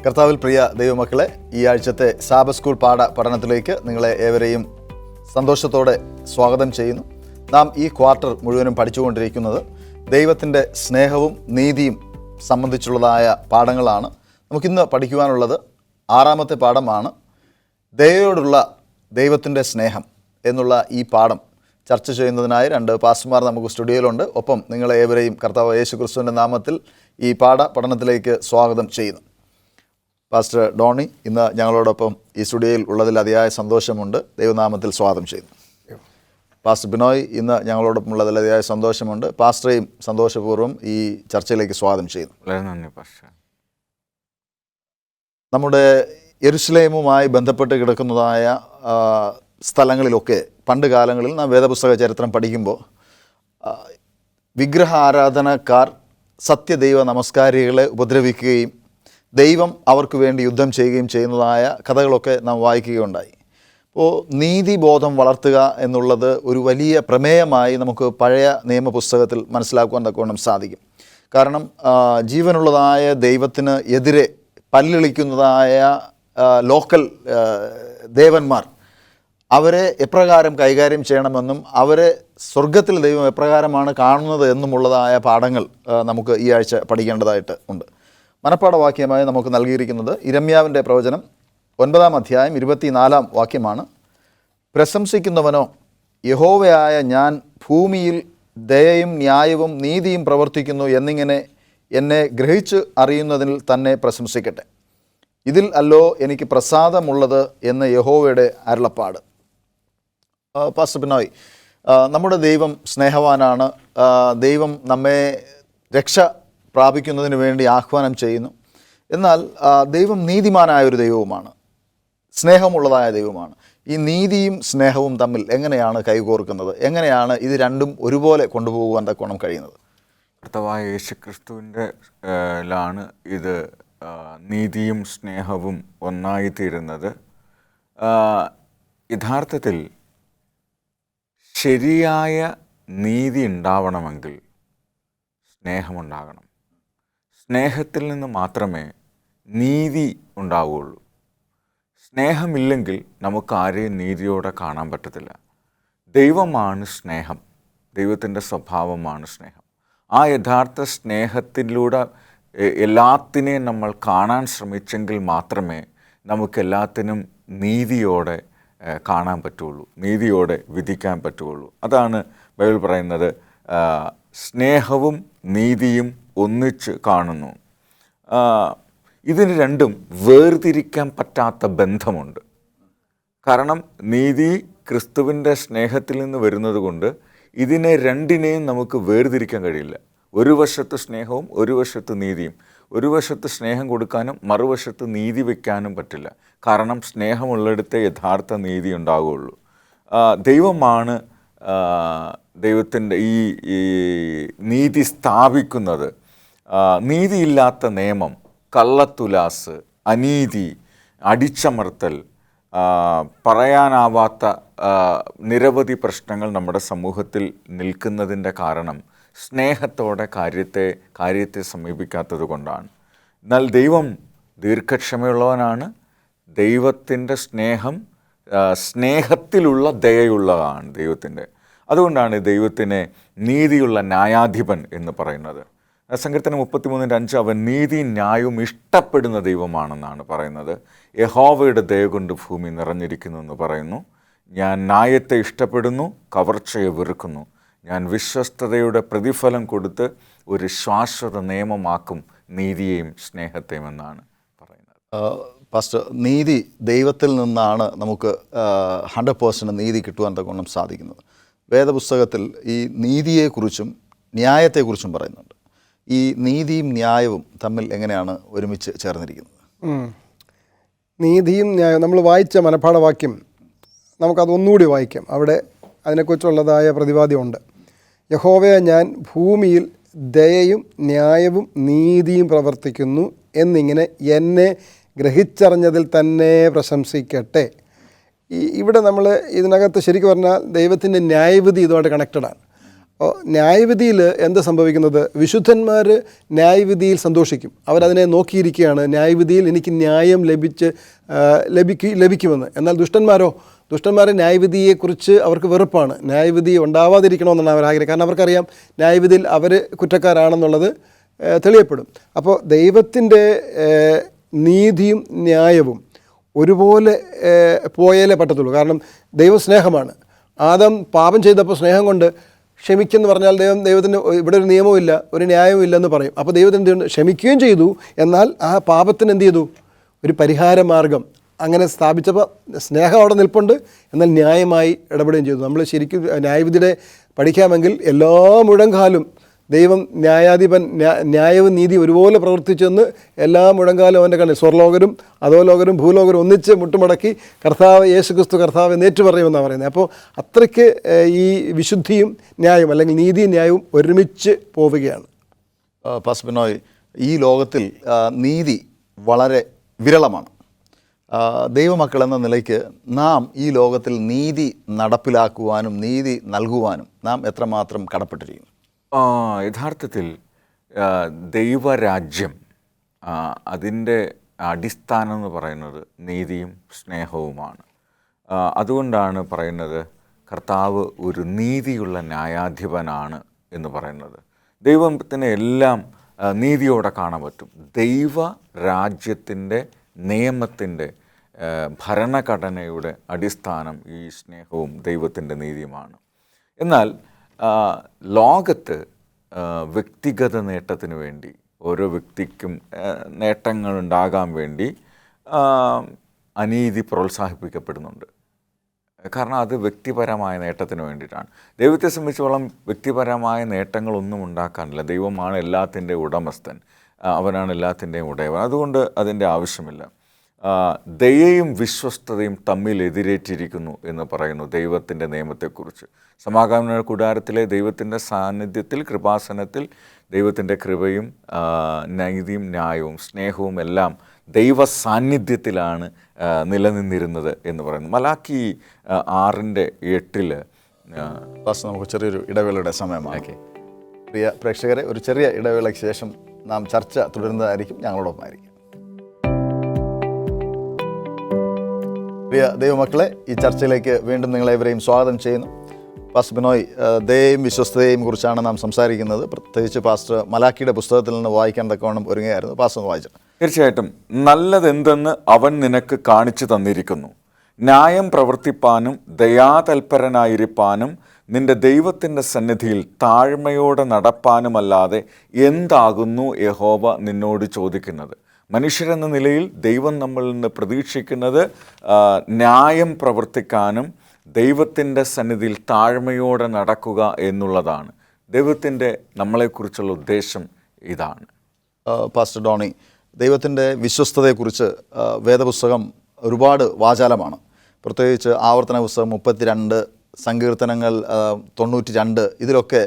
കർത്താവിൽ പ്രിയ ദൈവമക്കളെ, ഈ ആഴ്ചത്തെ സാബത്ത് സ്കൂൾ പഠനത്തിലേക്ക് നിങ്ങളെ ഏവരെയും സന്തോഷത്തോടെ സ്വാഗതം ചെയ്യുന്നു. നാം ഈ ക്വാർട്ടർ മുഴുവനും പഠിച്ചുകൊണ്ടിരിക്കുന്നത് ദൈവത്തിൻ്റെ സ്നേഹവും നീതിയും സംബന്ധിച്ചുള്ളതായ പാഠങ്ങളാണ്. നമുക്കിന്ന് പഠിക്കുവാനുള്ളത് 6-ാമത്തെ പാഠമാണ്. ദയയോടുള്ള ദൈവത്തിൻ്റെ സ്നേഹം എന്നുള്ള ഈ പാഠം ചർച്ച ചെയ്യുന്നതിനായി 2 പാസ്റ്റർമാർ നമുക്ക് സ്റ്റുഡിയോയിലുണ്ട്. ഒപ്പം നിങ്ങളെ ഏവരെയും കർത്താവ് യേശു ക്രിസ്തുവിൻ്റെ നാമത്തിൽ ഈ പഠനത്തിലേക്ക് സ്വാഗതം ചെയ്യുന്നു. പാസ്റ്റർ ഡോണി ഇന്ന് ഞങ്ങളോടൊപ്പം ഈ സ്റ്റുഡിയോയിൽ ഉള്ളതിൽ അതിയായ സന്തോഷമുണ്ട്. ദൈവനാമത്തിൽ സ്വാഗതം ചെയ്യുന്നു. പാസ്റ്റർ ബിനോയ് ഇന്ന് ഞങ്ങളോടൊപ്പം ഉള്ളതിൽ അതിയായ സന്തോഷമുണ്ട്. പാസ്റ്ററേയും സന്തോഷപൂർവ്വം ഈ ചർച്ചയിലേക്ക് സ്വാഗതം ചെയ്യുന്നു. വളരെ നന്ദി പാസ്റ്റർ. നമ്മുടെ യെരുശലേമുമായി ബന്ധപ്പെട്ട് കിടക്കുന്നതായ സ്ഥലങ്ങളിലൊക്കെ പണ്ട് കാലങ്ങളിൽ നാം വേദപുസ്തക ചരിത്രം പഠിക്കുമ്പോൾ വിഗ്രഹ ആരാധനക്കാർ സത്യദൈവ നമസ്കാരികളെ ഉപദ്രവിക്കുകയും ദൈവം അവർക്ക് വേണ്ടി യുദ്ധം ചെയ്യുകയും ചെയ്യുന്നതായ കഥകളൊക്കെ നാം വായിക്കുകയുണ്ടായി. അപ്പോൾ നീതിബോധം വളർത്തുക എന്നുള്ളത് ഒരു വലിയ പ്രമേയമായി നമുക്ക് പഴയ നിയമപുസ്തകത്തിൽ മനസ്സിലാക്കുവാൻ തക്കവണ്ണം സാധിക്കും. കാരണം ജീവനുള്ളതായ ദൈവത്തിന് എതിരെ പല്ലിളിക്കുന്നതായ ലോക്കൽ ദേവന്മാർ അവരെ എപ്രകാരം കൈകാര്യം ചെയ്യണമെന്നും അവരെ സ്വർഗത്തിൽ ദൈവം എപ്രകാരമാണ് കാണുന്നത് എന്നുമുള്ളതായ പാഠങ്ങൾ നമുക്ക് ഈ ആഴ്ച പഠിക്കേണ്ടതായിട്ട് ഉണ്ട്. മനപ്പാഠവാക്യമായി നമുക്ക് നൽകിയിരിക്കുന്നത് ഇരമ്യാവിൻ്റെ പ്രവചനം 9-ാം അധ്യായം 24-ാം വാക്യമാണ്. പ്രശംസിക്കുന്നവനോ യഹോവയായ ഞാൻ ഭൂമിയിൽ ദയയും ന്യായവും നീതിയും പ്രവർത്തിക്കുന്നു എന്നിങ്ങനെ എന്നെ ഗ്രഹിച്ച് അറിയുന്നതിൽ തന്നെ പ്രശംസിക്കട്ടെ. ഇതിൽ അല്ലോ എനിക്ക് പ്രസാദമുള്ളത് എന്ന് യഹോവയുടെ അരുളപ്പാട്. പാസ്റ്റർ ബിനോയ്, നമ്മുടെ ദൈവം സ്നേഹവാനാണ്. ദൈവം നമ്മെ രക്ഷ പ്രാപിക്കുന്നതിന് വേണ്ടി ആഹ്വാനം ചെയ്യുന്നു. എന്നാൽ ദൈവം നീതിമാനായ ഒരു ദൈവവുമാണ്, സ്നേഹമുള്ളതായ ദൈവമാണ്. ഈ നീതിയും സ്നേഹവും തമ്മിൽ എങ്ങനെയാണ് കൈകോർക്കുന്നത്? എങ്ങനെയാണ് ഇത് രണ്ടും ഒരുപോലെ കൊണ്ടുപോകുവാൻ തക്കോണം കഴിയുന്നത്? കർത്താവായ യേശു ക്രിസ്തുവിൻ്റെ ലാണ് ഇത് നീതിയും സ്നേഹവും ഒന്നായി തീരുന്നത്. യഥാർത്ഥത്തിൽ ശരിയായ നീതി ഉണ്ടാവണമെങ്കിൽ സ്നേഹമുണ്ടാകണം. സ്നേഹത്തിൽ നിന്ന് മാത്രമേ നീതി ഉണ്ടാവുകയുള്ളൂ. സ്നേഹമില്ലെങ്കിൽ നമുക്ക് ആരെയും നീതിയോടെ കാണാൻ പറ്റത്തില്ല. ദൈവമാണ് സ്നേഹം, ദൈവത്തിൻ്റെ സ്വഭാവമാണ് സ്നേഹം. ആ യഥാർത്ഥ സ്നേഹത്തിലൂടെ എല്ലാത്തിനെയും നമ്മൾ കാണാൻ ശ്രമിച്ചെങ്കിൽ മാത്രമേ നമുക്കെല്ലാത്തിനും നീതിയോടെ കാണാൻ പറ്റുള്ളൂ, നീതിയോടെ വിധിക്കാൻ പറ്റുള്ളൂ. അതാണ് ബൈബിൾ പറയുന്നത്, സ്നേഹവും നീതിയും ഒന്നിച്ച് കാണുന്നു. ഇതിന് രണ്ടും വേർതിരിക്കാൻ പറ്റാത്ത ബന്ധമുണ്ട്. കാരണം നീതി ക്രിസ്തുവിൻ്റെ സ്നേഹത്തിൽ നിന്ന് വരുന്നത് കൊണ്ട് ഇതിനെ രണ്ടിനെയും നമുക്ക് വേർതിരിക്കാൻ കഴിയില്ല. ഒരു വശത്ത് സ്നേഹവും ഒരു വശത്ത് നീതിയും. ഒരു വശത്ത് സ്നേഹം കൊടുക്കാനും മറുവശത്ത് നീതി വയ്ക്കാനും പറ്റില്ല. കാരണം സ്നേഹമുള്ളിടത്തെ യഥാർത്ഥ നീതി ഉണ്ടാവുകയുള്ളൂ. ദൈവമാണ് ദൈവത്തിൻ്റെ ഈ നീതി സ്ഥാപിക്കുന്നത്. നീതിയില്ലാത്ത നിയമം, കള്ളത്തുലാസ്, അനീതി, അടിച്ചമർത്തൽ, പറയാനാവാത്ത നിരവധി പ്രശ്നങ്ങൾ നമ്മുടെ സമൂഹത്തിൽ നിൽക്കുന്നതിൻ്റെ കാരണം സ്നേഹത്തോടെ കാര്യത്തെ സമീപിക്കാത്തത് കൊണ്ടാണ്. എന്നാൽ ദൈവം ദീർഘക്ഷമയുള്ളവനാണ്. ദൈവത്തിൻ്റെ സ്നേഹം സ്നേഹത്തിലുള്ള ദയയുള്ളതാണ് ദൈവത്തിൻ്റെ. അതുകൊണ്ടാണ് ദൈവത്തിനെ നീതിയുള്ള ന്യായാധിപൻ എന്ന് പറയുന്നത്. സങ്കീർത്തനം 33:5 അവൻ നീതിയും ന്യായവും ഇഷ്ടപ്പെടുന്ന ദൈവമാണെന്നാണ് പറയുന്നത്. യഹോവയുടെ ദയ കൊണ്ട് ഭൂമി നിറഞ്ഞിരിക്കുന്നു എന്ന് പറയുന്നു. ഞാൻ ന്യായത്തെ ഇഷ്ടപ്പെടുന്നു, കവർച്ചയെ വെറുക്കുന്നു. ഞാൻ വിശ്വസ്തതയുടെ പ്രതിഫലം കൊടുത്ത് ഒരു ശാശ്വത നിയമമാക്കും നീതിയെയും സ്നേഹത്തെയും എന്നാണ് പറയുന്നത്. പാസ്റ്റർ, നീതി ദൈവത്തിൽ നിന്നാണ് നമുക്ക് 100% നീതി കിട്ടുവാൻ തക്കോണം സാധിക്കുന്നത്. വേദപുസ്തകത്തിൽ ഈ നീതിയെക്കുറിച്ചും ന്യായത്തെക്കുറിച്ചും പറയുന്നുണ്ട്. ഈ നീതിയും ന്യായവും തമ്മിൽ എങ്ങനെയാണ് ഒരുമിച്ച് ചേർന്നിരിക്കുന്നത്? നീതിയും ന്യായവും നമ്മൾ വായിച്ച മനപ്പാഠവാക്യം നമുക്കതൊന്നുകൂടി വായിക്കാം. അവിടെ അതിനെക്കുറിച്ചുള്ളതായ പ്രതിപാദ്യമുണ്ട്. യഹോവയെ ഞാൻ ഭൂമിയിൽ ദയയും ന്യായവും നീതിയും പ്രവർത്തിക്കുന്നു എന്നിങ്ങനെ എന്നെ ഗ്രഹിച്ചറിഞ്ഞതിൽ തന്നെ പ്രശംസിക്കട്ടെ. ഇവിടെ നമ്മൾ ഇതിനകത്ത് ശരിക്കും പറഞ്ഞാൽ ദൈവത്തിൻ്റെ ന്യായവിധി ഇതുമായിട്ട് കണക്റ്റഡാണ്. ന്യായവിധിയിൽ എന്താ സംഭവിക്കുന്നത്? വിശുദ്ധന്മാർ ന്യായവിധിയിൽ സന്തോഷിക്കും. അവരതിനെ നോക്കിയിരിക്കുകയാണ്, ന്യായവിധിയിൽ എനിക്ക് ന്യായം ലഭിക്കുമെന്ന്. എന്നാൽ ദുഷ്ടന്മാരെ ന്യായവിധിയെക്കുറിച്ച് അവർക്ക് വെറുപ്പാണ്. ന്യായവിധി ഉണ്ടാവാതിരിക്കണമെന്നാണ് അവർ ആഗ്രഹം. കാരണം അവർക്കറിയാം ന്യായവിധിയിൽ അവർ കുറ്റക്കാരാണെന്നുള്ളത് തെളിയപ്പെടും. അപ്പോൾ ദൈവത്തിൻ്റെ നീതിയും ന്യായവും ഒരുപോലെ പോയാലേ പറ്റത്തുള്ളൂ. കാരണം ദൈവം സ്നേഹമാണ്. ആദം പാപം ചെയ്തപ്പോൾ സ്നേഹം കൊണ്ട് ക്ഷമിക്കെന്ന് പറഞ്ഞാൽ ദൈവത്തിന് ഇവിടെ ഒരു നിയമവും ഇല്ല, ഒരു ന്യായവും ഇല്ലെന്ന് പറയും. അപ്പോൾ ദൈവത്തിന് ക്ഷമിക്കുകയും ചെയ്തു. എന്നാൽ ആ പാപത്തിന് എന്ത് ചെയ്തു? ഒരു പരിഹാരമാർഗം അങ്ങനെ സ്ഥാപിച്ചപ്പോൾ സ്നേഹം അവിടെ നിൽപ്പുണ്ട്, എന്നാൽ ന്യായമായി ഇടപെടുകയും ചെയ്തു. നമ്മൾ ശരിക്കും ന്യായവിധിയുടെ പഠിക്കാമെങ്കിൽ എല്ലാ മുഴങ്കാലും ദൈവം ന്യായാധിപൻ ന്യായവും നീതി ഒരുപോലെ പ്രവർത്തിച്ചെന്ന് എല്ലാ മുഴങ്കാലും അവൻ്റെ കണ്ണിൽ, സ്വർലോകരും അധോലോകരും ഭൂലോകരും ഒന്നിച്ച് മുട്ടുമടക്കി കർത്താവ് യേശുക്രിസ്തു കർത്താവ് നേറ്റു പറയുമെന്നാണ് പറയുന്നത്. അപ്പോൾ അത്രയ്ക്ക് ഈ വിശുദ്ധിയും ന്യായവും അല്ലെങ്കിൽ നീതിയും ന്യായവും ഒരുമിച്ച് പോവുകയാണ്. പാസ്റ്റർ ബിനോയ്, ഈ ലോകത്തിൽ നീതി വളരെ വിരളമാണ്. ദൈവമക്കൾ എന്ന നിലയ്ക്ക് നാം ഈ ലോകത്തിൽ നീതി നടപ്പിലാക്കുവാനും നീതി നൽകുവാനും നാം എത്രമാത്രം കടപ്പെട്ടിരിക്കുന്നു? യഥാർത്ഥത്തിൽ ദൈവരാജ്യം അതിൻ്റെ അടിസ്ഥാനം എന്ന് പറയുന്നത് നീതിയും സ്നേഹവുമാണ്. അതുകൊണ്ടാണ് പറയുന്നത് കർത്താവ് ഒരു നീതിയുള്ള ന്യായാധിപനാണ് എന്ന് പറയുന്നത്. ദൈവത്തിന് എല്ലാം നീതിയോടെ കാണാൻ പറ്റും. ദൈവരാജ്യത്തിൻ്റെ നിയമത്തിൻ്റെ ഭരണഘടനയുടെ അടിസ്ഥാനം ഈ സ്നേഹവും ദൈവത്തിൻ്റെ നീതിയുമാണ്. എന്നാൽ ലോകത്ത് വ്യക്തിഗത നേട്ടത്തിന് വേണ്ടി ഓരോ വ്യക്തിക്കും നേട്ടങ്ങളുണ്ടാകാൻ വേണ്ടി അനീതി പ്രോത്സാഹിപ്പിക്കപ്പെടുന്നുണ്ട്. കാരണം അത് വ്യക്തിപരമായ നേട്ടത്തിന് വേണ്ടിയിട്ടാണ്. ദൈവത്തെ സംബന്ധിച്ചോളം വ്യക്തിപരമായ നേട്ടങ്ങളൊന്നും ഉണ്ടാക്കാനില്ല. ദൈവമാണ് എല്ലാത്തിൻ്റെ ഉടമസ്ഥൻ, അവനാണ് എല്ലാത്തിൻ്റെയും ഉടയവൻ. അതുകൊണ്ട് അതിൻ്റെ ആവശ്യമില്ല. ദയയും വിശ്വസ്തതയും തമ്മിൽ എതിരേറ്റിരിക്കുന്നു എന്ന് പറയുന്നു ദൈവത്തിൻ്റെ നിയമത്തെക്കുറിച്ച്. സമാഗമന കൂടാരത്തിലെ ദൈവത്തിൻ്റെ സാന്നിധ്യത്തിൽ, കൃപാസനത്തിൽ ദൈവത്തിൻ്റെ കൃപയും നീതിയും ന്യായവും സ്നേഹവും എല്ലാം ദൈവ സാന്നിധ്യത്തിലാണ് നിലനിന്നിരുന്നത് എന്ന് പറയുന്നു. മലാക്കി 6:8 നമുക്ക് ചെറിയൊരു ഇടവേളയുടെ സമയമാണ്. പ്രിയ പ്രേക്ഷകരെ, ഒരു ചെറിയ ഇടവേളയ്ക്ക് ശേഷം നാം ചർച്ച തുടരുന്നതായിരിക്കും. ഞങ്ങളോടൊപ്പമായിരിക്കും. പ്രിയ ദൈവമക്കളെ, ഈ ചർച്ചയിലേക്ക് വീണ്ടും നിങ്ങളേവരെയും സ്വാഗതം ചെയ്യുന്നു. പാസ്റ്റർ ബിനോയ്, ദയയും വിശ്വസ്തതയും കുറിച്ചാണ് നാം സംസാരിക്കുന്നത്. പ്രത്യേകിച്ച് പാസ്റ്റർ മലാക്കിയുടെ പുസ്തകത്തിൽ നിന്ന് വായിക്കാൻ തക്കവണ്ണം ഒരുങ്ങുകയായിരുന്നു. പാസ്റ്റർ വായിച്ചു. തീർച്ചയായിട്ടും. നല്ലതെന്തെന്ന് അവൻ നിനക്ക് കാണിച്ചു തന്നിരിക്കുന്നു. ന്യായം പ്രവർത്തിപ്പാനും ദയാതൽപരനായിരിക്കാനും നിന്റെ ദൈവത്തിൻ്റെ സന്നിധിയിൽ താഴ്മയോടെ നടപ്പാനുമല്ലാതെ എന്താകുന്നു യഹോവ നിന്നോട് ചോദിക്കുന്നത്? മനുഷ്യരെന്ന നിലയിൽ ദൈവം നമ്മളിൽ നിന്ന് പ്രതീക്ഷിക്കുന്നത് ന്യായം പ്രവർത്തിക്കാനും ദൈവത്തിൻ്റെ സന്നിധിയിൽ താഴ്മയോടെ നടക്കുക എന്നുള്ളതാണ്. ദൈവത്തിൻ്റെ നമ്മളെക്കുറിച്ചുള്ള ഉദ്ദേശം ഇതാണ്. പാസ്റ്റർ ഡോണി, ദൈവത്തിൻ്റെ വിശ്വസ്തതയെക്കുറിച്ച് വേദപുസ്തകം ഒരുപാട് വാചാലമാണ്. പ്രത്യേകിച്ച് ആവർത്തന പുസ്തകം 32, സങ്കീർത്തനങ്ങൾ 92, ഇതിലൊക്കെ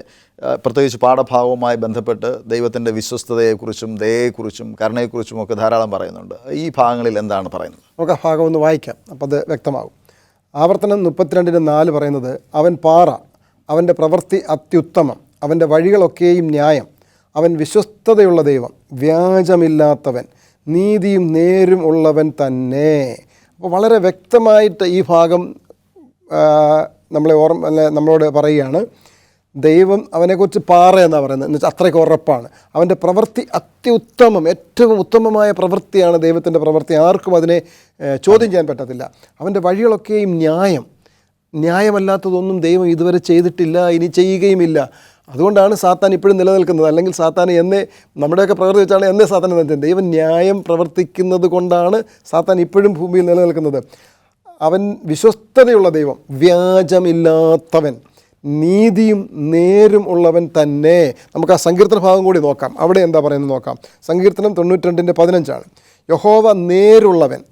പ്രത്യേകിച്ച് പാഠഭാഗവുമായി ബന്ധപ്പെട്ട് ദൈവത്തിൻ്റെ വിശ്വസ്തതയെക്കുറിച്ചും ദയയെക്കുറിച്ചും കരുണയെക്കുറിച്ചും ഒക്കെ ധാരാളം പറയുന്നുണ്ട്. ഈ ഭാഗങ്ങളിൽ എന്താണ് പറയുന്നത്? നമുക്ക് ആ ഭാഗം ഒന്ന് വായിക്കാം, അപ്പോൾ അത് വ്യക്തമാകും. ആവർത്തനം 32:4 പറയുന്നത്, അവൻ പാറ, അവൻ്റെ പ്രവൃത്തി അത്യുത്തമം, അവൻ്റെ വഴികളൊക്കെയും ന്യായം, അവൻ വിശ്വസ്തതയുള്ള ദൈവം, വ്യാജമില്ലാത്തവൻ, നീതിയും നേരും ഉള്ളവൻ തന്നെ. അപ്പോൾ വളരെ വ്യക്തമായിട്ട് ഈ ഭാഗം നമ്മളോട് പറയുകയാണ്. ദൈവം അവനെക്കുറിച്ച് പാറ എന്നാണ് പറയുന്നത്, എന്ന് വെച്ചാൽ അത്രയ്ക്ക് ഉറപ്പാണ്. അവൻ്റെ പ്രവൃത്തി അത്യുത്തമം, ഏറ്റവും ഉത്തമമായ പ്രവൃത്തിയാണ് ദൈവത്തിൻ്റെ പ്രവൃത്തി. ആർക്കും അതിനെ ചോദ്യം ചെയ്യാൻ പറ്റത്തില്ല. അവൻ്റെ വഴികളൊക്കെയും ന്യായമല്ലാത്തതൊന്നും ദൈവം ഇതുവരെ ചെയ്തിട്ടില്ല, ഇനി ചെയ്യുകയുമില്ല. അതുകൊണ്ടാണ് സാത്താൻ ഇപ്പോഴും നിലനിൽക്കുന്നത്. അല്ലെങ്കിൽ സാത്താൻ നമ്മുടെയൊക്കെ പ്രവൃത്തി വെച്ചാണ് സാത്താൻ നിലനിൽക്കുന്നത്. ദൈവം ന്യായം പ്രവർത്തിക്കുന്നത് കൊണ്ടാണ് സാത്താൻ ഇപ്പോഴും ഭൂമിയിൽ നിലനിൽക്കുന്നത്. അവൻ വിശ്വസ്തതയുള്ള ദൈവം, വ്യാജമില്ലാത്തവൻ, നീതിയും നേരും ഉള്ളവൻ തന്നെ. നമുക്ക് ആ സങ്കീർത്തന ഭാഗം കൂടി നോക്കാം. അവിടെ എന്താ പറയുന്നത് നോക്കാം. സങ്കീർത്തനം 92:15 യഹോവ നേരുള്ളവൻ,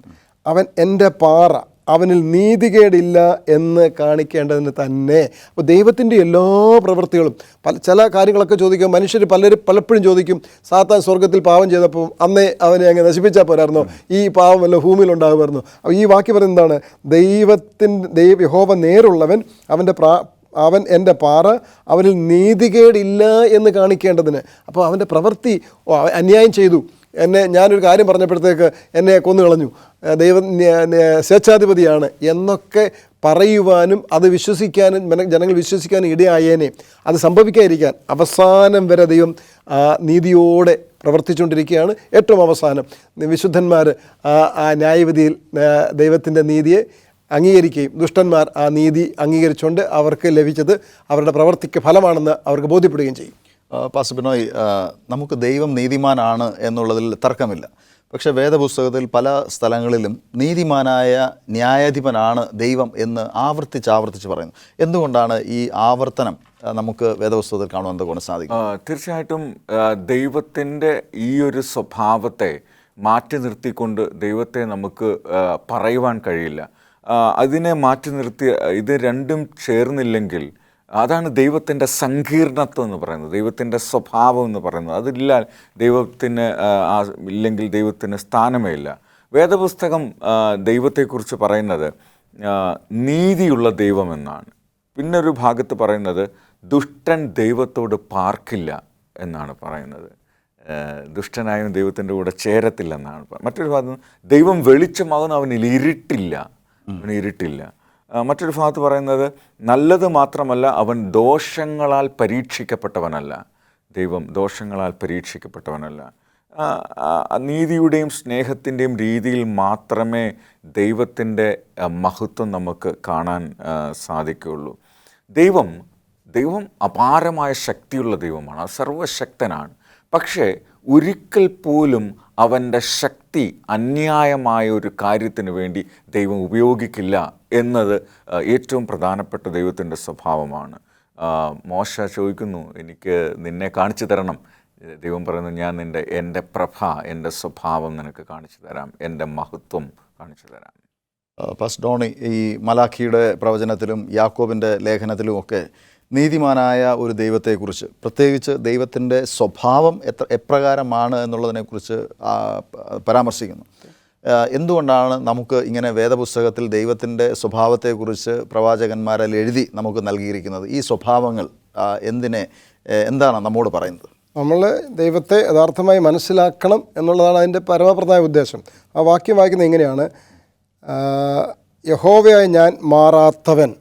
അവൻ എൻ്റെ പാറ, അവനിൽ നീതികേടില്ല എന്ന് കാണിക്കേണ്ടതിന് തന്നെ. അപ്പോൾ ദൈവത്തിൻ്റെ എല്ലാ പ്രവൃത്തികളും ചില കാര്യങ്ങളൊക്കെ ചോദിക്കും മനുഷ്യർ പലപ്പോഴും ചോദിക്കും, സാത്താൻ സ്വർഗത്തിൽ പാപം ചെയ്തപ്പോൾ അന്നേ അവനെ അങ്ങ് നശിപ്പിച്ചാൽ പോരായിരുന്നോ, ഈ പാവം വല്ല ഭൂമിയിൽ ഉണ്ടാകുമായിരുന്നു? അപ്പോൾ ഈ വാക്യം പറയുന്നത് എന്താണ്? യഹോവ നേരുള്ളവൻ, അവൻ്റെ അവൻ എൻ്റെ പാറ, അവനിൽ നീതികേടില്ല എന്ന് കാണിക്കേണ്ടതിന്. അപ്പോൾ അവൻ്റെ പ്രവൃത്തി, അന്യായം ചെയ്തു, ഞാനൊരു കാര്യം പറഞ്ഞപ്പോഴത്തേക്ക് എന്നെ കൊന്നുകളഞ്ഞു, ദൈവം സ്വേച്ഛാധിപതിയാണ് എന്നൊക്കെ പറയുവാനും അത് വിശ്വസിക്കാനും ജനങ്ങൾ വിശ്വസിക്കാനും ഇടയായേനെ. അത് സംഭവിക്കാതിരിക്കാൻ അവസാനം വരെ ദൈവം നീതിയോടെ പ്രവർത്തിച്ചുകൊണ്ടിരിക്കുകയാണ്. ഏറ്റവും അവസാനം വിശുദ്ധന്മാർ ആ ന്യായവിധിയിൽ ദൈവത്തിൻ്റെ നീതിയെ അംഗീകരിക്കുകയും ദുഷ്ടന്മാർ ആ നീതി അംഗീകരിച്ചുകൊണ്ട് അവർക്ക് ലഭിച്ചത് അവരുടെ പ്രവർത്തിക്ക് ഫലമാണെന്ന് അവർക്ക് ബോധ്യപ്പെടുകയും ചെയ്യും. പാസ്റ്റർ ബിനോയ്, നമുക്ക് ദൈവം നീതിമാനാണ് എന്നുള്ളതിൽ തർക്കമില്ല. പക്ഷേ വേദപുസ്തകത്തിൽ പല സ്ഥലങ്ങളിലും നീതിമാനായ ന്യായാധിപനാണ് ദൈവം എന്ന് ആവർത്തിച്ച് പറയുന്നു. എന്തുകൊണ്ടാണ് ഈ ആവർത്തനം നമുക്ക് വേദപുസ്തകത്തിൽ കാണുവാൻ എന്തുകൊണ്ട് സാധിക്കും? തീർച്ചയായിട്ടും ദൈവത്തിൻ്റെ ഈ ഒരു സ്വഭാവത്തെ മാറ്റി നിർത്തിക്കൊണ്ട് ദൈവത്തെ നമുക്ക് പറയുവാൻ കഴിയില്ല. അതിനെ മാറ്റി നിർത്തി ഇത് രണ്ടും ചേർന്നില്ലെങ്കിൽ അതാണ് ദൈവത്തിൻ്റെ സങ്കീർണത്വം എന്ന് പറയുന്നത്, ദൈവത്തിൻ്റെ സ്വഭാവം എന്ന് പറയുന്നത്. അതില്ല, ദൈവത്തിന് ഇല്ലെങ്കിൽ ദൈവത്തിന് സ്ഥാനമേ ഇല്ല. വേദപുസ്തകം ദൈവത്തെക്കുറിച്ച് പറയുന്നത് നീതിയുള്ള ദൈവമെന്നാണ്. പിന്നെ ഒരു ഭാഗത്ത് പറയുന്നത് ദുഷ്ടൻ ദൈവത്തോട് പാർക്കില്ല എന്നാണ് പറയുന്നത്. ദുഷ്ടനായും ദൈവത്തിൻ്റെ കൂടെ ചേരത്തില്ലെന്നാണ്. മറ്റൊരു ഭാഗത്ത് ദൈവം വെളിച്ചമാകുന്ന അവനിൽ ഇരുട്ടില്ല. മറ്റൊരു ഭാഗത്ത് പറയുന്നത് നല്ലത് മാത്രമല്ല, അവൻ ദോഷങ്ങളാൽ പരീക്ഷിക്കപ്പെട്ടവനല്ല. ദൈവം ദോഷങ്ങളാൽ പരീക്ഷിക്കപ്പെട്ടവനല്ല. നീതിയുടെയും സ്നേഹത്തിൻ്റെയും രീതിയിൽ മാത്രമേ ദൈവത്തിൻ്റെ മഹത്വം നമുക്ക് കാണാൻ സാധിക്കുകയുള്ളൂ. ദൈവം അപാരമായ ശക്തിയുള്ള ദൈവമാണ്, സർവശക്തനാണ്. പക്ഷേ ഒരിക്കൽ പോലും അവൻ്റെ ശക്തി അന്യായമായ ഒരു കാര്യത്തിന് വേണ്ടി ദൈവം ഉപയോഗിക്കില്ല എന്നത് ഏറ്റവും പ്രധാനപ്പെട്ട ദൈവത്തിൻ്റെ സ്വഭാവമാണ്. മോശ ചോദിക്കുന്നു, എനിക്ക് നിന്നെ കാണിച്ചു തരണം. ദൈവം പറയുന്നു, ഞാൻ എൻ്റെ പ്രഭ, എൻ്റെ സ്വഭാവം നിനക്ക് കാണിച്ചു തരാം, എൻ്റെ മഹത്വം കാണിച്ചു തരാം. പാസ്റ്റർ ഡോണി, ഈ മലാഖിയുടെ പ്രവചനത്തിലും യാക്കോബിൻ്റെ ലേഖനത്തിലും ഒക്കെ നീതിമാനായ ഒരു ദൈവത്തെക്കുറിച്ച്, പ്രത്യേകിച്ച് ദൈവത്തിൻ്റെ സ്വഭാവം എപ്രകാരമാണ് എന്നുള്ളതിനെക്കുറിച്ച് പരാമർശിക്കുന്നു. എന്തുകൊണ്ടാണ് നമുക്ക് ഇങ്ങനെ വേദപുസ്തകത്തിൽ ദൈവത്തിൻ്റെ സ്വഭാവത്തെക്കുറിച്ച് പ്രവാചകന്മാരിൽ എഴുതി നമുക്ക് നൽകിയിരിക്കുന്നത്? ഈ സ്വഭാവങ്ങൾ എന്താണ് നമ്മോട് പറയുന്നത്? നമ്മൾ ദൈവത്തെ യഥാർത്ഥമായി മനസ്സിലാക്കണം എന്നുള്ളതാണ് അതിൻ്റെ പരമപ്രധാന ഉദ്ദേശം. ആ വാക്യം വായിക്കുന്നത് എങ്ങനെയാണ്? യഹോവയായ ഞാൻ മാറാത്തവൻ,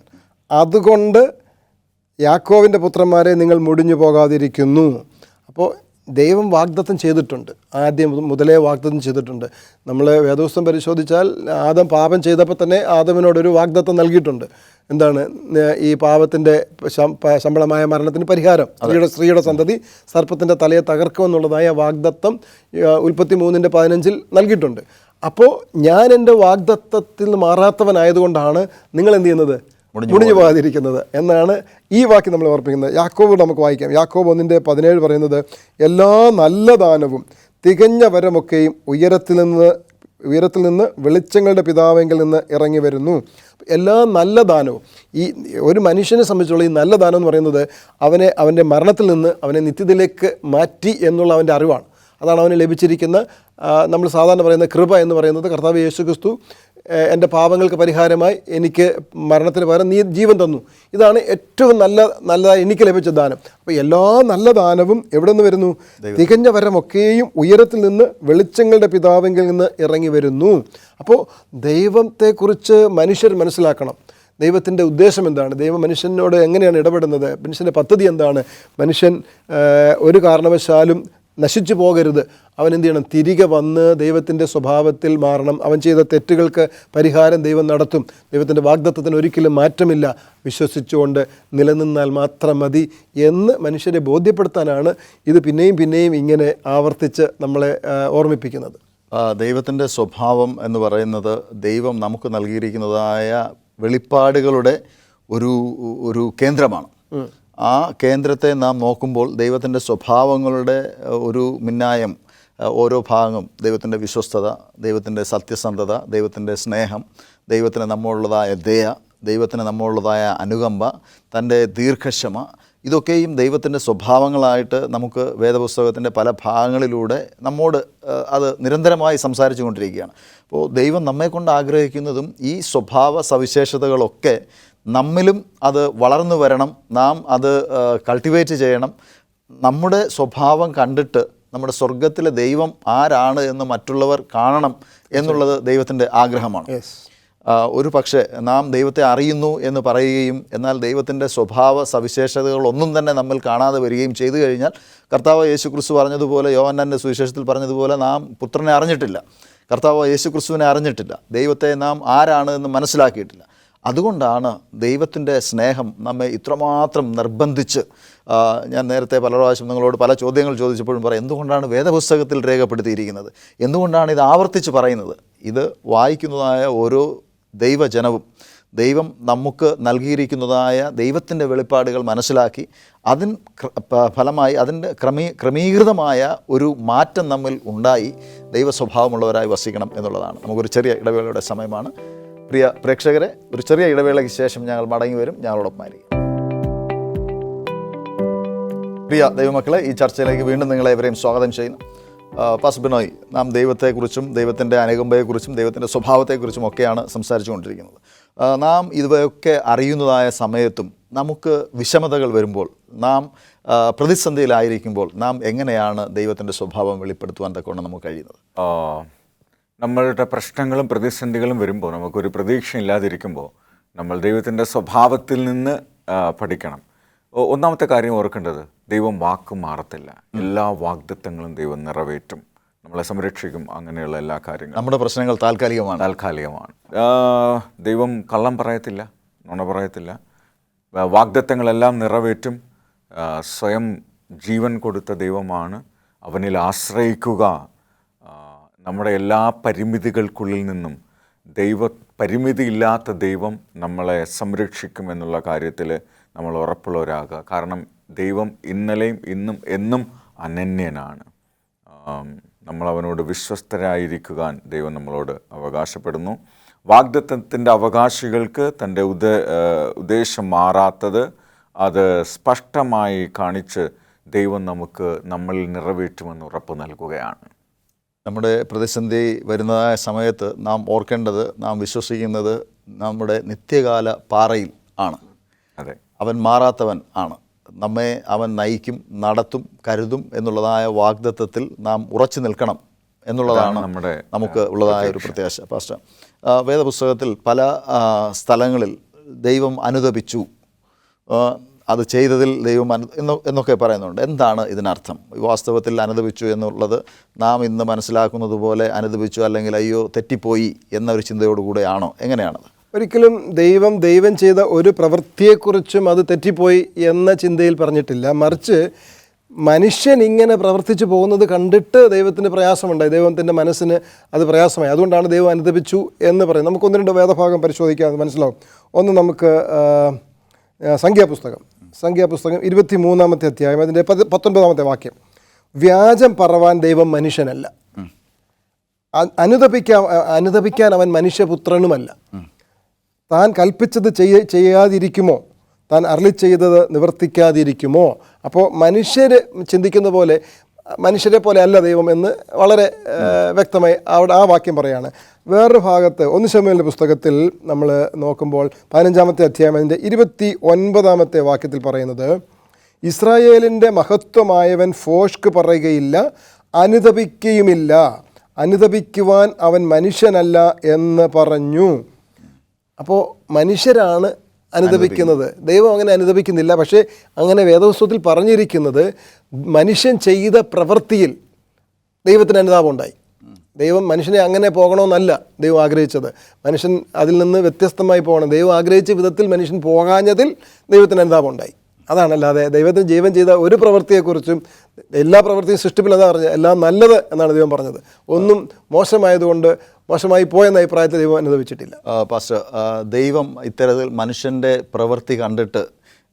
അതുകൊണ്ട് യാക്കോവിൻ്റെ പുത്രന്മാരെ നിങ്ങൾ മുടിഞ്ഞു പോകാതിരിക്കുന്നു. അപ്പോൾ ദൈവം വാഗ്ദത്തം ചെയ്തിട്ടുണ്ട്, ആദ്യം മുതലേ വാഗ്ദത്തം ചെയ്തിട്ടുണ്ട്. നമ്മൾ വേദപുസ്തകം പരിശോധിച്ചാൽ ആദം പാപം ചെയ്തപ്പോൾ തന്നെ ആദമിനോടൊരു വാഗ്ദത്തം നൽകിയിട്ടുണ്ട്. എന്താണ്? ഈ പാപത്തിൻ്റെ ശമ്പളമായ മരണത്തിന് പരിഹാരം, സ്ത്രീയുടെ സന്തതി സർപ്പത്തിൻ്റെ തലയെ തകർക്കുമെന്നുള്ളതായ വാഗ്ദത്തം ഉൽപ്പത്തി 3:15 നൽകിയിട്ടുണ്ട്. അപ്പോൾ ഞാൻ എൻ്റെ വാഗ്ദത്തത്തിൽ നിന്ന് മാറാത്തവനായതുകൊണ്ടാണ് നിങ്ങൾ എന്ത് ചെയ്യുന്നത്? മുടിഞ്ഞു പോകാതിരിക്കുന്നത് എന്നാണ് ഈ വാക്യം നമ്മൾ ഓർപ്പിക്കുന്നത്. യാക്കോബ് നമുക്ക് വായിക്കാം. യാക്കോബ് 1:17 പറയുന്നത്, എല്ലാ നല്ല ദാനവും തികഞ്ഞ വരമൊക്കെയും ഉയരത്തിൽ നിന്ന് വെളിച്ചങ്ങളുടെ പിതാവെങ്കിൽ നിന്ന് ഇറങ്ങി വരുന്നു. എല്ലാ നല്ല ദാനവും, ഈ ഒരു മനുഷ്യനെ സംബന്ധിച്ചുള്ള ഈ നല്ല ദാനം എന്ന് പറയുന്നത് അവൻ്റെ മരണത്തിൽ നിന്ന് അവനെ നിത്യതയിലേക്ക് മാറ്റി എന്നുള്ള അവൻ്റെ അറിവാണ്. അതാണ് അവന് ലഭിച്ചിരിക്കുന്ന, നമ്മൾ സാധാരണ പറയുന്ന കൃപ എന്ന് പറയുന്നത്. കർത്താവ് യേശു ക്രിസ്തു എൻ്റെ പാപങ്ങൾക്ക് പരിഹാരമായി എനിക്ക് മരണത്തിന് പകരം നീ ജീവൻ തന്നു. ഇതാണ് ഏറ്റവും നല്ലതായി എനിക്ക് ലഭിച്ച ദാനം. അപ്പോൾ എല്ലാ നല്ല ദാനവും എവിടെ നിന്ന് വരുന്നു? തികഞ്ഞ വരമൊക്കെയും ഉയരത്തിൽ നിന്ന് വെളിച്ചങ്ങളുടെ പിതാവെങ്കിൽ നിന്ന് ഇറങ്ങി വരുന്നു. അപ്പോൾ ദൈവത്തെക്കുറിച്ച് മനുഷ്യർ മനസ്സിലാക്കണം. ദൈവത്തിൻ്റെ ഉദ്ദേശം എന്താണ്? ദൈവം മനുഷ്യനോട് എങ്ങനെയാണ് ഇടപെടുന്നത്? മനുഷ്യൻ്റെ പദ്ധതി എന്താണ്? മനുഷ്യൻ ഒരു കാരണവശാലും നശിച്ചു പോകരുത്. അവൻ എന്ത് ചെയ്യണം? തിരികെ വന്ന് ദൈവത്തിൻ്റെ സ്വഭാവത്തിൽ മാറണം. അവൻ ചെയ്ത തെറ്റുകൾക്ക് പരിഹാരം ദൈവം നടത്തും. ദൈവത്തിൻ്റെ വാഗ്ദത്തത്തിന് ഒരിക്കലും മാറ്റമില്ല. വിശ്വസിച്ചുകൊണ്ട് നിലനിന്നാൽ മാത്രം മതി എന്ന് മനുഷ്യരെ ബോധ്യപ്പെടുത്താനാണ് ഇത് പിന്നെയും ഇങ്ങനെ ആവർത്തിച്ച് നമ്മളെ ഓർമ്മിപ്പിക്കുന്നത്. ദൈവത്തിൻ്റെ സ്വഭാവം എന്ന് പറയുന്നത് ദൈവം നമുക്ക് നൽകിയിരിക്കുന്നതായ വെളിപ്പാടുകളുടെ ഒരു കേന്ദ്രമാണ്. ആ കേന്ദ്രത്തെ നാം നോക്കുമ്പോൾ ദൈവത്തിൻ്റെ സ്വഭാവങ്ങളുടെ ഒരു മിന്നായം, ഓരോ ഭാഗവും ദൈവത്തിൻ്റെ വിശ്വസ്തത, ദൈവത്തിൻ്റെ സത്യസന്ധത, ദൈവത്തിൻ്റെ സ്നേഹം, ദൈവത്തിന് നമ്മളുള്ളതായ ദയ, ദൈവത്തിന് നമ്മളുള്ളതായ അനുകമ്പ, തൻ്റെ ദീർഘക്ഷമ, ഇതൊക്കെയും ദൈവത്തിൻ്റെ സ്വഭാവങ്ങളായിട്ട് നമുക്ക് വേദപുസ്തകത്തിൻ്റെ പല ഭാഗങ്ങളിലൂടെ നമ്മോട് അത് നിരന്തരമായി സംസാരിച്ചു കൊണ്ടിരിക്കുകയാണ്. അപ്പോൾ ദൈവം നമ്മെക്കൊണ്ട് ആഗ്രഹിക്കുന്നതും ഈ സ്വഭാവ സവിശേഷതകളൊക്കെ നമ്മിലും അത് വളർന്നു വരണം. നാം അത് കൾട്ടിവേറ്റ് ചെയ്യണം. നമ്മുടെ സ്വഭാവം കണ്ടിട്ട് നമ്മുടെ സ്വർഗത്തിലെ ദൈവം ആരാണ് എന്ന് മറ്റുള്ളവർ കാണണം എന്നുള്ളത് ദൈവത്തിൻ്റെ ആഗ്രഹമാണ്. ഒരു പക്ഷേ നാം ദൈവത്തെ അറിയുന്നു എന്ന് പറയുകയും എന്നാൽ ദൈവത്തിൻ്റെ സ്വഭാവ സവിശേഷതകളൊന്നും തന്നെ നമ്മൾ കാണാതെ വരികയും ചെയ്തു കഴിഞ്ഞാൽ, കർത്താവ് യേശു ക്രിസ്തു പറഞ്ഞതുപോലെ, യോഹന്നാൻ്റെ സുവിശേഷത്തിൽ പറഞ്ഞതുപോലെ, നാം പുത്രനെ അറിഞ്ഞിട്ടില്ല, കർത്താവ് യേശു ക്രിസ്തുവിനെ അറിഞ്ഞിട്ടില്ല, ദൈവത്തെ നാം ആരാണ് എന്ന് മനസ്സിലാക്കിയിട്ടില്ല. അതുകൊണ്ടാണ് ദൈവത്തിൻ്റെ സ്നേഹം നമ്മെ ഇത്രമാത്രം നിർബന്ധിച്ച്, ഞാൻ നേരത്തെ പല പ്രാവശ്യം നിങ്ങളോട് പല ചോദ്യങ്ങൾ ചോദിച്ചപ്പോഴും പറയാം, എന്തുകൊണ്ടാണ് വേദപുസ്തകത്തിൽ രേഖപ്പെടുത്തിയിരിക്കുന്നത്, എന്തുകൊണ്ടാണ് ഇത് ആവർത്തിച്ച് പറയുന്നത്? ഇത് വായിക്കുന്നതായ ഓരോ ദൈവജനവും ദൈവം നമുക്ക് നൽകിയിരിക്കുന്നതായ ദൈവത്തിൻ്റെ വെളിപ്പാടുകൾ മനസ്സിലാക്കി അതിന് ഫലമായി അതിൻ്റെ ക്രമീകൃതമായ ഒരു മാറ്റം നമ്മിൽ ഉണ്ടായി ദൈവ സ്വഭാവമുള്ളവരായി വസിക്കണം എന്നുള്ളതാണ്. നമുക്കൊരു ചെറിയ ഇടവേളയുടെ സമയമാണ്. പ്രിയ പ്രേക്ഷകരെ, ഒരു ചെറിയ ഇടവേളയ്ക്ക് ശേഷം ഞങ്ങൾ മടങ്ങി വരും. ഞങ്ങളോടൊപ്പമായിരിക്കും. പ്രിയ ദൈവമക്കളെ, ഈ ചർച്ചയിലേക്ക് വീണ്ടും നിങ്ങളെവരെയും സ്വാഗതം ചെയ്യുന്നു. പാസ്റ്റർ ബിനോയ്, നാം ദൈവത്തെക്കുറിച്ചും ദൈവത്തിൻ്റെ അനുകമ്പയെക്കുറിച്ചും ദൈവത്തിൻ്റെ സ്വഭാവത്തെക്കുറിച്ചും ഒക്കെയാണ് സംസാരിച്ചു കൊണ്ടിരിക്കുന്നത്. നാം ഇവയൊക്കെ അറിയുന്നതായ സമയത്തും നമുക്ക് വിഷമതകൾ വരുമ്പോൾ, നാം പ്രതിസന്ധിയിലായിരിക്കുമ്പോൾ നാം എങ്ങനെയാണ് ദൈവത്തിൻ്റെ സ്വഭാവം വെളിപ്പെടുത്തുവാൻ തക്കവണ്ണം നമുക്ക് കഴിയുന്നത്? നമ്മളുടെ പ്രശ്നങ്ങളും പ്രതിസന്ധികളും വരുമ്പോൾ, നമുക്കൊരു പ്രതീക്ഷയില്ലാതിരിക്കുമ്പോൾ നമ്മൾ ദൈവത്തിൻ്റെ സ്വഭാവത്തിൽ നിന്ന് പഠിക്കണം. ഒന്നാമത്തെ കാര്യം ഓർക്കേണ്ടത്, ദൈവം വാക്ക് മാറത്തില്ല. എല്ലാ വാഗ്ദത്തങ്ങളും ദൈവം നിറവേറ്റും, നമ്മളെ സംരക്ഷിക്കും. അങ്ങനെയുള്ള എല്ലാ കാര്യങ്ങളും. നമ്മുടെ പ്രശ്നങ്ങൾ താൽക്കാലികമാണ്. ദൈവം കള്ളം പറയത്തില്ല, നുണ പറയത്തില്ല. വാഗ്ദത്തങ്ങളെല്ലാം നിറവേറ്റും. സ്വയം ജീവൻ കൊടുത്ത ദൈവമാണ്. അവനിൽ ആശ്രയിക്കുക. നമ്മുടെ എല്ലാ പരിമിതികൾക്കുള്ളിൽ നിന്നും പരിമിതിയില്ലാത്ത ദൈവം നമ്മളെ സംരക്ഷിക്കും എന്നുള്ള കാര്യത്തിൽ നമ്മൾ ഉറപ്പുള്ളവരാകുക. കാരണം ദൈവം ഇന്നലെയും ഇന്നും എന്നും അനന്യനാണ്. നമ്മൾ അവനോട് വിശ്വസ്തരായിരിക്കുവാൻ ദൈവം നമ്മളോട് അവകാശപ്പെടുന്നു. വാഗ്ദത്തത്തിൻ്റെ അവകാശികൾക്ക് തൻ്റെ ഉദ്ദേശം മാറാത്തത് അത് സ്പഷ്ടമായി കാണിച്ച് ദൈവം നമ്മളിൽ നിറവേറ്റുമെന്ന് ഉറപ്പ് നൽകുകയാണ്. നമ്മുടെ പ്രതിസന്ധി വരുന്നതായ സമയത്ത് നാം ഓർക്കേണ്ടത്, നാം വിശ്വസിക്കുന്നത് നമ്മുടെ നിത്യകാല പാറയിൽ ആണ്. അതെ, അവൻ മാറാത്തവൻ ആണ്. നമ്മെ അവൻ നയിക്കും, നടത്തും, കരുതും എന്നുള്ളതായ വാഗ്ദത്തത്തിൽ നാം ഉറച്ചു നിൽക്കണം എന്നുള്ളതാണ് നമുക്ക് ഉള്ളതായ ഒരു പ്രത്യാശ. പാസ്റ്റർ, വേദപുസ്തകത്തിൽ പല സ്ഥലങ്ങളിൽ ദൈവം അനുതപിച്ചു, അത് ചെയ്തതിൽ ദൈവം എന്നൊക്കെ പറയുന്നുണ്ട്. എന്താണ് ഇതിനർത്ഥം? വാസ്തവത്തിൽ അനുതപിച്ചു എന്നുള്ളത് നാം ഇന്ന് മനസ്സിലാക്കുന്നത് പോലെ അനുതപിച്ചു അല്ലെങ്കിൽ അയ്യോ തെറ്റിപ്പോയി എന്നൊരു ചിന്തയോടുകൂടെയാണോ? എങ്ങനെയാണത്? ഒരിക്കലും ദൈവം ചെയ്ത ഒരു പ്രവൃത്തിയെക്കുറിച്ചും അത് തെറ്റിപ്പോയി എന്ന ചിന്തയിൽ പറഞ്ഞിട്ടില്ല. മറിച്ച് മനുഷ്യൻ ഇങ്ങനെ പ്രവർത്തിച്ചു പോകുന്നത് കണ്ടിട്ട് ദൈവത്തിന് പ്രയാസമുണ്ടായി, ദൈവത്തിൻ്റെ മനസ്സിന് അത് പ്രയാസമായി. അതുകൊണ്ടാണ് ദൈവം അനുതപിച്ചു എന്ന് പറയും. നമുക്ക് ഒന്ന് രണ്ട് വേദഭാഗം പരിശോധിക്കാം, മനസ്സിലാവും. ഒന്ന് നമുക്ക് സംഖ്യാപുസ്തകം 23-ാമത്തെ അധ്യായം, അതിൻ്റെ 19-ാമത്തെ വാക്യം. വ്യാജം പറവാൻ ദൈവം മനുഷ്യനല്ല, അനുതപിക്കാൻ അവൻ മനുഷ്യപുത്രനുമല്ല. താൻ കൽപ്പിച്ചത് ചെയ്യാതിരിക്കുമോ? താൻ അരുളി ചെയ്തത് നിവർത്തിക്കാതിരിക്കുമോ? അപ്പോൾ മനുഷ്യർ ചിന്തിക്കുന്ന പോലെ, മനുഷ്യരെ പോലെ അല്ല ദൈവം എന്ന് വളരെ വ്യക്തമായി അവിടെ ആ വാക്യം പറയാണ്. വേറൊരു ഭാഗത്ത് 1 ശമൂവേലിൻ്റെ പുസ്തകത്തിൽ നമ്മൾ നോക്കുമ്പോൾ 15-ാമത്തെ അധ്യായം അതിൻ്റെ 29-ാമത്തെ വാക്യത്തിൽ പറയുന്നത്, ഇസ്രായേലിൻ്റെ മഹത്വമായവൻ ഫോഷ്ക്ക് പറയുകയില്ല, അനുതപിക്കുകയുമില്ല, അനുതപിക്കുവാൻ അവൻ മനുഷ്യനല്ല എന്ന് പറഞ്ഞു. അപ്പോൾ മനുഷ്യരാണ് അനുതപിക്കുന്നത്, ദൈവം അങ്ങനെ അനുതപിക്കുന്നില്ല. പക്ഷേ അങ്ങനെ വേദപുസ്തകത്തിൽ പറഞ്ഞിരിക്കുന്നത് മനുഷ്യൻ ചെയ്ത പ്രവൃത്തിയിൽ ദൈവത്തിന് അനുതാപമുണ്ടായി. ദൈവം മനുഷ്യനെ അങ്ങനെ പോകണമെന്നല്ല ദൈവം ആഗ്രഹിച്ചത്. മനുഷ്യൻ അതിൽ നിന്ന് വ്യത്യസ്തമായി പോകണം. ദൈവം ആഗ്രഹിച്ച വിധത്തിൽ മനുഷ്യൻ പോകാഞ്ഞതിൽ ദൈവത്തിന് അനുതാപമുണ്ടായി. അതാണല്ലാതെ ദൈവത്തിന് ജീവൻ ചെയ്ത ഒരു പ്രവൃത്തിയെക്കുറിച്ചും, എല്ലാ പ്രവൃത്തിയും സൃഷ്ടിപ്പിൽ അതാ പറഞ്ഞത്, എല്ലാം നല്ലത് എന്നാണ് ദൈവം പറഞ്ഞത്. ഒന്നും മോശമായതുകൊണ്ട് മോശമായി പോയെന്ന അഭിപ്രായത്തിൽ ദൈവം അനുഭവിച്ചിട്ടില്ല. പാസ്റ്റർ, ദൈവം ഇത്തരത്തിൽ മനുഷ്യൻ്റെ പ്രവൃത്തി കണ്ടിട്ട്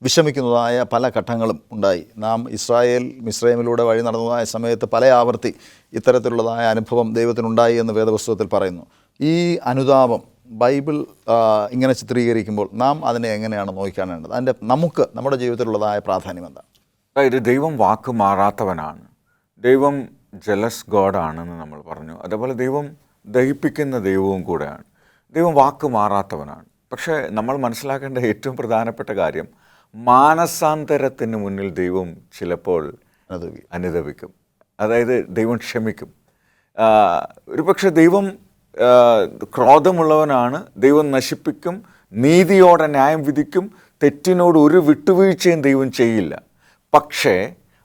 വിഷമിക്കുന്നതായ പല ഘട്ടങ്ങളും ഉണ്ടായി. നാം മിസ്രൈമിലൂടെ വഴി നടന്നതായ സമയത്ത് പല ആവർത്തി ഇത്തരത്തിലുള്ളതായ അനുഭവം ദൈവത്തിനുണ്ടായി എന്ന് വേദപുസ്തകത്തിൽ പറയുന്നു. ഈ അനുതാപം ബൈബിൾ ഇങ്ങനെ ചിത്രീകരിക്കുമ്പോൾ നാം അതിനെ എങ്ങനെയാണ് നോക്കിക്കാണേണ്ടത്? അതിൻ്റെ നമ്മുടെ ജീവിതത്തിലുള്ളതായ പ്രാധാന്യം എന്താണ്? അതായത് ദൈവം വാക്ക് മാറാത്തവനാണ്. ദൈവം ജലസ് ഗോഡാണെന്ന് നമ്മൾ പറഞ്ഞു. അതേപോലെ ദൈവം ദഹിപ്പിക്കുന്ന ദൈവവും കൂടെയാണ്. ദൈവം വാക്ക് മാറാത്തവനാണ്. പക്ഷേ നമ്മൾ മനസ്സിലാക്കേണ്ട ഏറ്റവും പ്രധാനപ്പെട്ട കാര്യം, മാനസാന്തരത്തിന് മുന്നിൽ ദൈവം ചിലപ്പോൾ അനുതപിക്കും. അതായത് ദൈവം ക്ഷമിക്കും. ഒരുപക്ഷെ ദൈവം ക്രോധമുള്ളവനാണ്, ദൈവം നശിപ്പിക്കും, നീതിയോടെ ന്യായം വിധിക്കും, തെറ്റിനോട് ഒരു വിട്ടുവീഴ്ചയും ദൈവം ചെയ്യില്ല. പക്ഷേ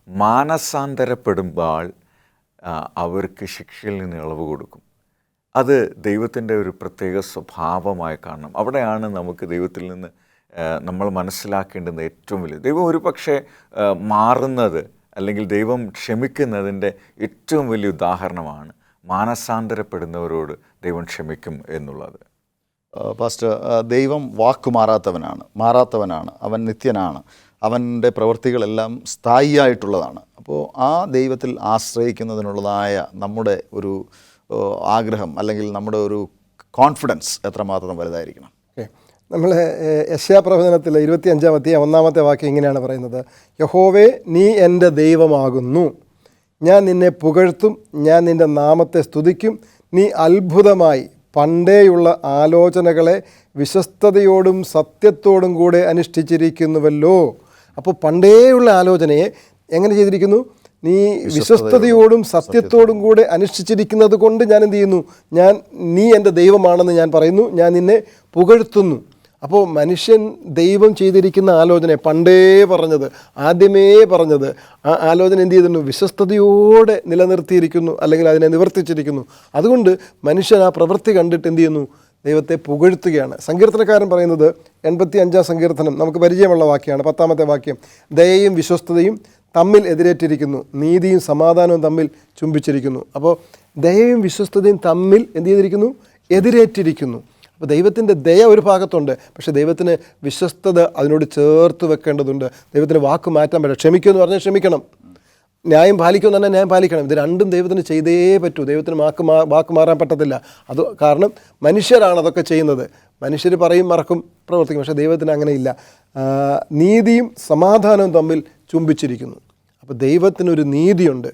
മാനസാന്തരപ്പെടുമ്പോൾ അവർക്ക് ശിക്ഷയിൽ നിന്ന് ഇളവ് കൊടുക്കും. അത് ദൈവത്തിൻ്റെ ഒരു പ്രത്യേക സ്വഭാവമായി കാണണം. അവിടെയാണ് നമുക്ക് ദൈവത്തിൽ നിന്ന് നമ്മൾ മനസ്സിലാക്കേണ്ടുന്ന ഏറ്റവും വലിയ, ദൈവം ഒരു പക്ഷേ മാറുന്നത് അല്ലെങ്കിൽ ദൈവം ക്ഷമിക്കുന്നതിൻ്റെ ഏറ്റവും വലിയ ഉദാഹരണമാണ് മാനസാന്തരപ്പെടുന്നവരോട് ദൈവം ക്ഷമിക്കും എന്നുള്ളത്. പാസ്റ്റർ, ദൈവം വാക്ക് മാറാത്തവനാണ്, അവൻ നിത്യനാണ്, അവൻ്റെ പ്രവൃത്തികളെല്ലാം സ്ഥായിയായിട്ടുള്ളതാണ്. അപ്പോൾ ആ ദൈവത്തിൽ ആശ്രയിക്കുന്നതിനുള്ളതായ നമ്മുടെ ഒരു ആഗ്രഹം അല്ലെങ്കിൽ നമ്മുടെ ഒരു കോൺഫിഡൻസ് എത്രമാത്രം വലുതായിരിക്കണം? നമ്മൾ യെശയ്യാപ്രവചനത്തിൽ 25-ാം അധ്യായം 1-ാമത്തെ വാക്യം ഇങ്ങനെയാണ് പറയുന്നത്: യഹോവേ, നീ എൻ്റെ ദൈവമാകുന്നു, ഞാൻ നിന്നെ പുകഴ്ത്തും, ഞാൻ നിൻ്റെ നാമത്തെ സ്തുതിക്കും. നീ അത്ഭുതമായി പണ്ടേയുള്ള ആലോചനകളെ വിശ്വസ്തയോടും സത്യത്തോടും കൂടെ അനുഷ്ഠിച്ചിരിക്കുന്നുവല്ലോ. അപ്പോൾ പണ്ടേയുള്ള ആലോചനയെ എങ്ങനെ ചെയ്തിരിക്കുന്നു? നീ വിശ്വസ്തയോടും സത്യത്തോടും കൂടെ അനുഷ്ഠിച്ചിരിക്കുന്നത് കൊണ്ട് ഞാൻ എന്ത് ചെയ്യുന്നു? നീ എൻ്റെ ദൈവമാണെന്ന് ഞാൻ പറയുന്നു, ഞാൻ നിന്നെ പുകഴ്ത്തുന്നു. അപ്പോൾ മനുഷ്യൻ ദൈവം ചെയ്തിരിക്കുന്ന ആലോചന പണ്ടേ പറഞ്ഞത്, ആദ്യമേ പറഞ്ഞത്, ആ ആലോചന എന്ത് ചെയ്തിരുന്നു? വിശ്വസ്തയോടെ നിലനിർത്തിയിരിക്കുന്നു, അല്ലെങ്കിൽ അതിനെ നിവർത്തിച്ചിരിക്കുന്നു. അതുകൊണ്ട് മനുഷ്യൻ ആ പ്രവൃത്തി കണ്ടിട്ട് എന്ത് ചെയ്യുന്നു? ദൈവത്തെ പുകഴ്ത്തുകയാണ്. സങ്കീർത്തനക്കാരൻ പറയുന്നത് 85-ാം സങ്കീർത്തനം നമുക്ക് പരിചയമുള്ള വാക്യമാണ്, 10-ാമത്തെ വാക്യം: ദയയും വിശ്വസ്തതയും തമ്മിൽ എതിരേറ്റിരിക്കുന്നു, നീതിയും സമാധാനവും തമ്മിൽ ചുംബിച്ചിരിക്കുന്നു. അപ്പോൾ ദയയും വിശ്വസ്തതയും തമ്മിൽ എന്ത് ചെയ്തിരിക്കുന്നു? എതിരേറ്റിരിക്കുന്നു. അപ്പോൾ ദൈവത്തിൻ്റെ ദയ ഒരു ഭാഗത്തുണ്ട്, പക്ഷേ ദൈവത്തിന് വിശ്വസ്തത അതിനോട് ചേർത്ത് വെക്കേണ്ടതുണ്ട്. ദൈവത്തിന് വാക്ക് മാറ്റാൻ പറ്റില്ല. ക്ഷമിക്കുമെന്ന് പറഞ്ഞാൽ ക്ഷമിക്കണം, ന്യായം പാലിക്കുമെന്ന് പറഞ്ഞാൽ ന്യായം പാലിക്കണം. ഇത് രണ്ടും ദൈവത്തിന് ചെയ്തേ പറ്റൂ. ദൈവത്തിന് വാക്ക് മാറാൻ പറ്റത്തില്ല. അത് കാരണം മനുഷ്യരാണ് അതൊക്കെ ചെയ്യുന്നത്. മനുഷ്യർ പറയും, മറക്കും, പ്രവർത്തിക്കും. പക്ഷേ ദൈവത്തിന് അങ്ങനെയില്ല. നീതിയും സമാധാനവും തമ്മിൽ ചുംബിച്ചിരിക്കുന്നു. അപ്പോൾ ദൈവത്തിനൊരു നീതിയുണ്ട്.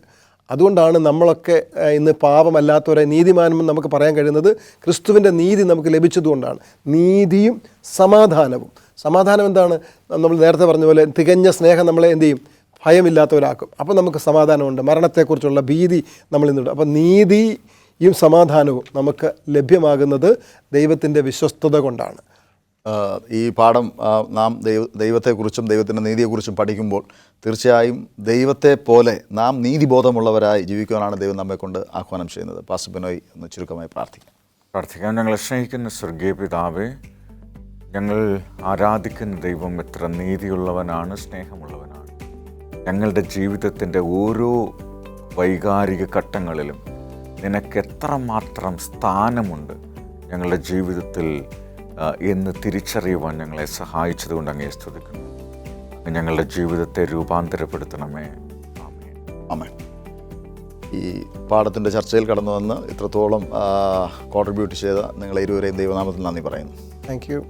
അതുകൊണ്ടാണ് നമ്മളൊക്കെ ഇന്ന് പാപമല്ലാത്തവരെ നീതിമാനെന്ന് നമുക്ക് പറയാൻ കഴിയുന്നത്. ക്രിസ്തുവിൻ്റെ നീതി നമുക്ക് ലഭിച്ചതുകൊണ്ടാണ്. നീതിയും സമാധാനവും. സമാധാനം എന്താണ്? നമ്മൾ നേരത്തെ പറഞ്ഞ പോലെ തികഞ്ഞ സ്നേഹം നമ്മളെ എന്ത് ചെയ്യും? ഭയമില്ലാത്തവരാക്കും. അപ്പോൾ നമുക്ക് സമാധാനമുണ്ട്. മരണത്തെക്കുറിച്ചുള്ള ഭീതി നമ്മളിന്നുണ്ട്. അപ്പോൾ നീതിയും സമാധാനവും നമുക്ക് ലഭ്യമാകുന്നത് ദൈവത്തിൻ്റെ വിശ്വസ്തത കൊണ്ടാണ്. ഈ പാഠം നാം ദൈവത്തെക്കുറിച്ചും ദൈവത്തിൻ്റെ നീതിയെക്കുറിച്ചും പഠിക്കുമ്പോൾ തീർച്ചയായും ദൈവത്തെ പോലെ നാം നീതിബോധമുള്ളവരായി ജീവിക്കുവാനാണ് ദൈവം നമ്മെക്കൊണ്ട് ആഹ്വാനം ചെയ്യുന്നത്. പാസ്റ്റർ ബിനോയ് ഒന്ന് ചുരുക്കമായി പ്രാർത്ഥിക്കാം. ഞങ്ങളെ സ്നേഹിക്കുന്ന സ്വർഗീയ പിതാവേ, ഞങ്ങൾ ആരാധിക്കുന്ന ദൈവം എത്ര നീതിയുള്ളവനാണ്, സ്നേഹമുള്ളവനാണ്. ഞങ്ങളുടെ ജീവിതത്തിൻ്റെ ഓരോ വൈകാരിക ഘട്ടങ്ങളിലും നിനക്ക് എത്രമാത്രം സ്ഥാനമുണ്ട് ഞങ്ങളുടെ ജീവിതത്തിൽ എന്ന് തിരിച്ചറിയുവാൻ ഞങ്ങളെ സഹായിച്ചതുകൊണ്ട് അങ്ങയെ സ്തുതിക്കുന്നു. ഞങ്ങളുടെ ജീവിതത്തെ രൂപാന്തരപ്പെടുത്തണമേ. ആമേൻ. ഈ പാഠത്തിൻ്റെ ചർച്ചയിൽ കടന്നു വന്ന് ഇത്രത്തോളം കോൺട്രിബ്യൂട്ട് ചെയ്ത നിങ്ങളെ ഇരുവരെയും ദൈവനാമത്തിൽ നന്ദി പറയുന്നു. Thank you.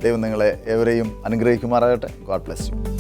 ദൈവം നിങ്ങളെ ഏവരെയും അനുഗ്രഹിക്കുമാറാകട്ടെ. God bless you.